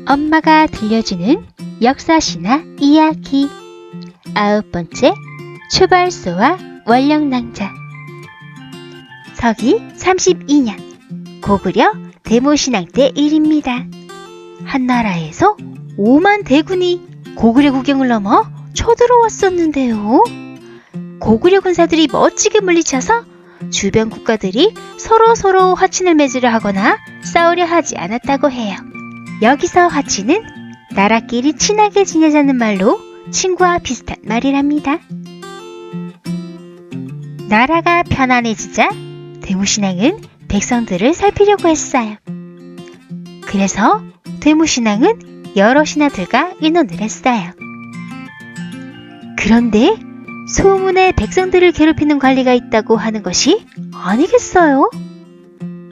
엄마가 들려주는 역사시나 이야기. 9번째, 추발소와 원령낭자. 서기 32년, 고구려 대모신앙 때 일입니다. 한나라에서 5만 대군이 고구려 국경을 넘어 쳐들어왔었는데요. 고구려 군사들이 멋지게 물리쳐서 주변 국가들이 서로 화친을 맺으려 하거나 싸우려 하지 않았다고 해요. 여기서 화친은 나라끼리 친하게 지내자는 말로 친구와 비슷한 말이랍니다. 나라가 편안해지자 대무신앙은 백성들을 살피려고 했어요. 그래서 대무신앙은 여러 신하들과 의논을 했어요. 그런데 소문에 백성들을 괴롭히는 관리가 있다고 하는 것이 아니겠어요?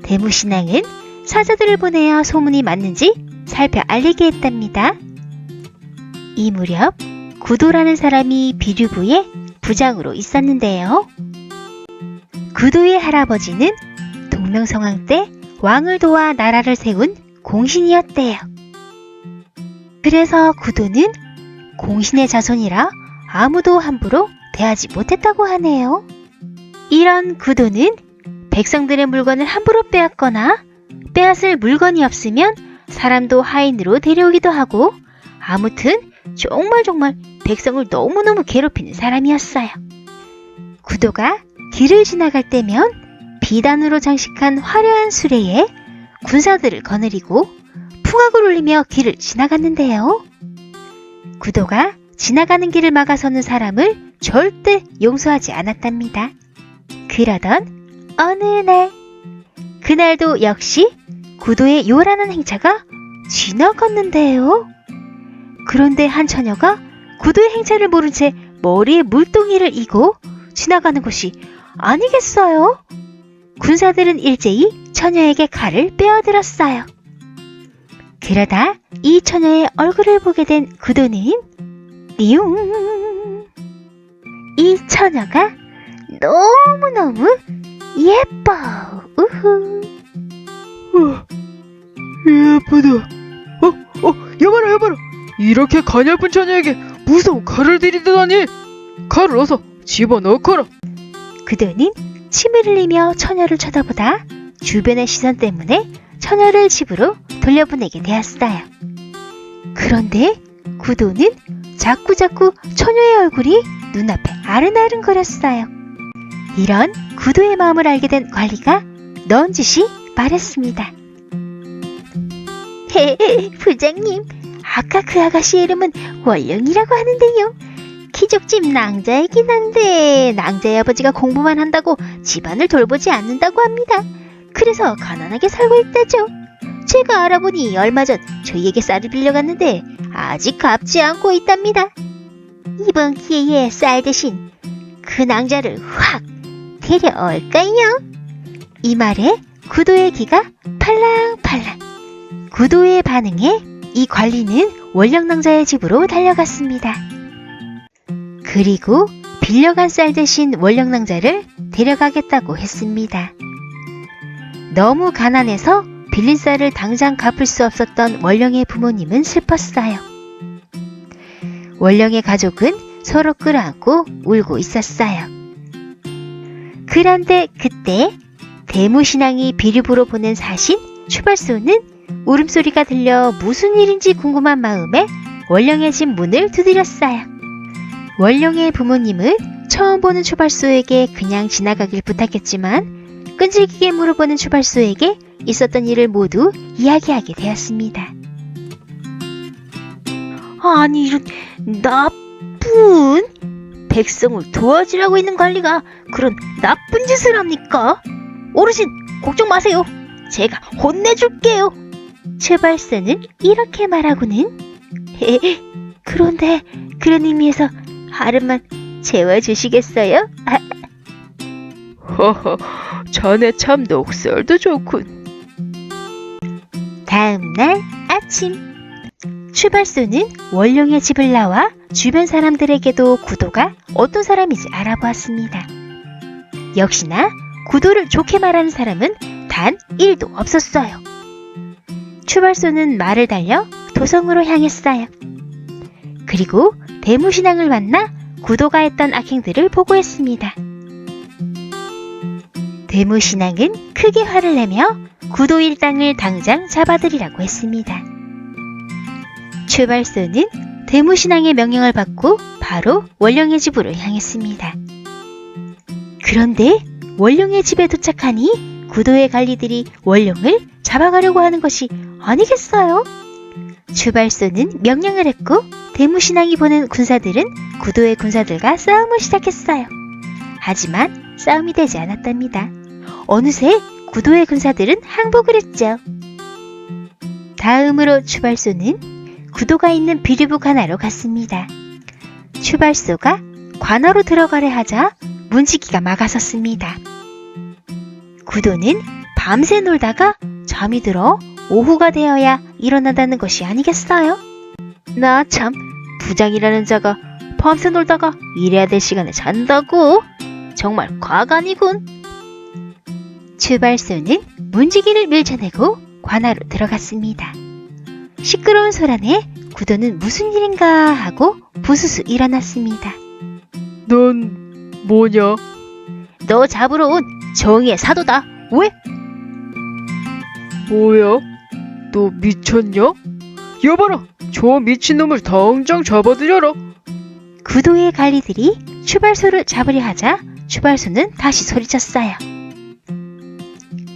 대무신앙은 사자들을 보내어 소문이 맞는지 살펴 알리게 했답니다. 이 무렵 구도라는 사람이 비류부의 부장으로 있었는데요. 구도의 할아버지는 동명성왕 때 왕을 도와 나라를 세운 공신이었대요. 그래서 구도는 공신의 자손이라 아무도 함부로 대하지 못했다고 하네요. 이런 구도는 백성들의 물건을 함부로 빼앗거나 빼앗을 물건이 없으면 사람도 하인으로 데려오기도 하고, 아무튼 정말 백성을 너무너무 괴롭히는 사람이었어요. 구도가 길을 지나갈 때면 비단으로 장식한 화려한 수레에 군사들을 거느리고 풍악을 울리며 길을 지나갔는데요. 구도가 지나가는 길을 막아서는 사람을 절대 용서하지 않았답니다. 그러던 어느 날, 그날도 역시 구도의 요란한 행차가 지나갔는데요. 그런데 한 처녀가 구도의 행차를 모른 채 머리에 물동이를 이고 지나가는 것이 아니겠어요? 군사들은 일제히 처녀에게 칼을 빼어들었어요. 그러다 이 처녀의 얼굴을 보게 된 구도는 띠용! 이 처녀가 너무너무 예뻐! 우후! 예쁘다. 여봐라. 이렇게 가냘픈 처녀에게 무서운 칼을 들이대다니. 칼을 어서 집어넣거라. 구도는 침을 흘리며 처녀를 쳐다보다 주변의 시선 때문에 처녀를 집으로 돌려보내게 되었어요. 그런데 구도는 자꾸 처녀의 얼굴이 눈앞에 아른아른거렸어요. 이런 구도의 마음을 알게 된 관리가 넌지시 말했습니다. 부장님, 아까 그 아가씨의 이름은 원령이라고 하는데요. 귀족집 낭자이긴 한데 낭자의 아버지가 공부만 한다고 집안을 돌보지 않는다고 합니다. 그래서 가난하게 살고 있다죠. 제가 알아보니 얼마 전 저희에게 쌀을 빌려갔는데 아직 갚지 않고 있답니다. 이번 기회에 쌀 대신 그 낭자를 확 데려올까요? 이 말에 구도의 귀가 팔랑팔랑. 구도의 반응에 이 관리는 원령낭자의 집으로 달려갔습니다. 그리고 빌려간 쌀 대신 원령낭자를 데려가겠다고 했습니다. 너무 가난해서 빌린 쌀을 당장 갚을 수 없었던 원령의 부모님은 슬펐어요. 원령의 가족은 서로 끌어안고 울고 있었어요. 그런데 그때 대무신앙이 비류부로 보낸 사신 추발소는 울음소리가 들려 무슨 일인지 궁금한 마음에 원령의 집 문을 두드렸어요. 원령의 부모님은 처음 보는 추발소에게 그냥 지나가길 부탁했지만 끈질기게 물어보는 추발소에게 있었던 일을 모두 이야기하게 되었습니다. 아니, 이런 나쁜 백성을 도와주려고 있는 관리가 그런 나쁜 짓을 합니까? 어르신, 걱정 마세요. 제가 혼내줄게요. 추발소는 이렇게 말하고는 그런데 그런 의미에서 하루만 재워주시겠어요? 허허, 자네 참 녹설도 좋군. 다음날 아침, 추발소는 원령의 집을 나와 주변 사람들에게도 구도가 어떤 사람인지 알아보았습니다. 역시나 구도를 좋게 말하는 사람은 단 1도 없었어요. 추발소는 말을 달려 도성으로 향했어요. 그리고 대무신앙을 만나 구도가 했던 악행들을 보고했습니다. 대무신앙은 크게 화를 내며 구도 일당을 당장 잡아들이라고 했습니다. 추발소는 대무신앙의 명령을 받고 바로 원령의 집으로 향했습니다. 그런데 원령의 집에 도착하니 구도의 관리들이 원령을 잡아가려고 하는 것이 아니겠어요? 추발소는 명령을 했고 대무신앙이 보낸 군사들은 구도의 군사들과 싸움을 시작했어요. 하지만 싸움이 되지 않았답니다. 어느새 구도의 군사들은 항복을 했죠. 다음으로 추발소는 구도가 있는 비류부 관하로 갔습니다. 추발소가 관하로 들어가려 하자 문지기가 막아섰습니다. 구도는 밤새 놀다가 잠이 들어 오후가 되어야 일어난다는 것이 아니겠어요? 나 참, 부장이라는 자가 밤새 놀다가 일해야 될 시간에 잔다고? 정말 과간이군. 추발소는 문지기를 밀쳐내고 관하로 들어갔습니다. 시끄러운 소란에 구도는 무슨 일인가 하고 부스스 일어났습니다. 넌 뭐냐? 너 잡으러 온 정의의 사도다. 왜? 뭐야? 너 미쳤냐? 여봐라! 저 미친놈을 당장 잡아들여라! 구도의 관리들이 추발소를 잡으려 하자 추발소는 다시 소리쳤어요.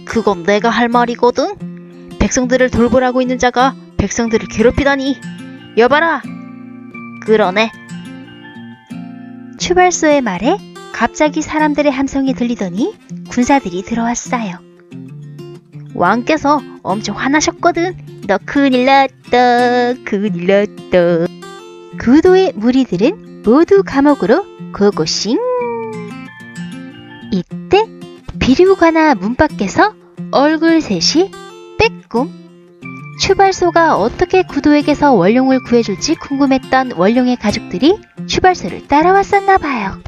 그건 내가 할 말이거든. 백성들을 돌보라고 있는 자가 백성들을 괴롭히다니. 여봐라. 그러네. 추발소의 말에 갑자기 사람들의 함성이 들리더니 군사들이 들어왔어요. 왕께서 엄청 화나셨거든. 너 큰일 났다. 큰일 났다. 구도의 무리들은 모두 감옥으로 고고싱. 이때 비류관아 문 밖에서 얼굴 셋이 빼꼼. 추발소가 어떻게 구도에게서 원룡을 구해줄지 궁금했던 원룡의 가족들이 추발소를 따라왔었나 봐요.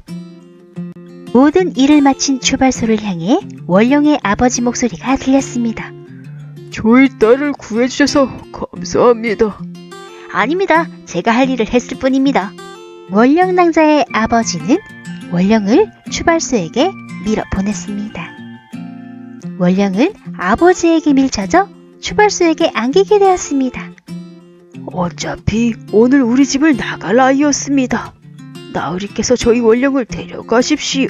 모든 일을 마친 추발소를 향해 원룡의 아버지 목소리가 들렸습니다. 저희 딸을 구해주셔서 감사합니다. 아닙니다. 제가 할 일을 했을 뿐입니다. 원령 낭자의 아버지는 원령을 추발소에게 밀어 보냈습니다. 원령은 아버지에게 밀쳐져 추발소에게 안기게 되었습니다. 어차피 오늘 우리 집을 나갈 나이였습니다. 나으리께서 저희 원령을 데려가십시오.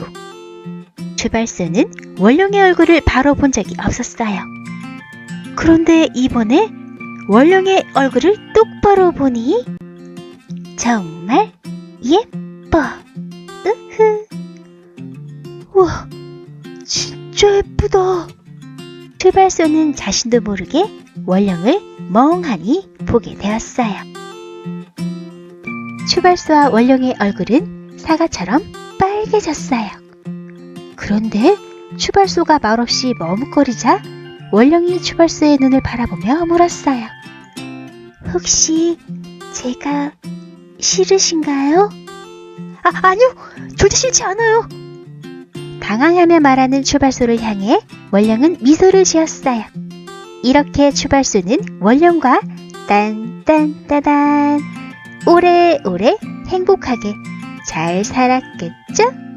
추발소는 원령의 얼굴을 바로 본 적이 없었어요. 그런데 이번에 원령의 얼굴을 똑바로 보니 정말 예뻐. 으흐. 우와, 진짜 예쁘다. 추발소는 자신도 모르게 원령을 멍하니 보게 되었어요. 추발소와 원령의 얼굴은 사과처럼 빨개졌어요. 그런데 추발소가 말없이 머뭇거리자 원령이 추발소의 눈을 바라보며 물었어요. 혹시 제가 싫으신가요? 아니요, 절대 싫지 않아요. 당황하며 말하는 추발소를 향해 원령은 미소를 지었어요. 이렇게 추발소는 원령과 딴딴따단 오래오래 행복하게 잘 살았겠죠?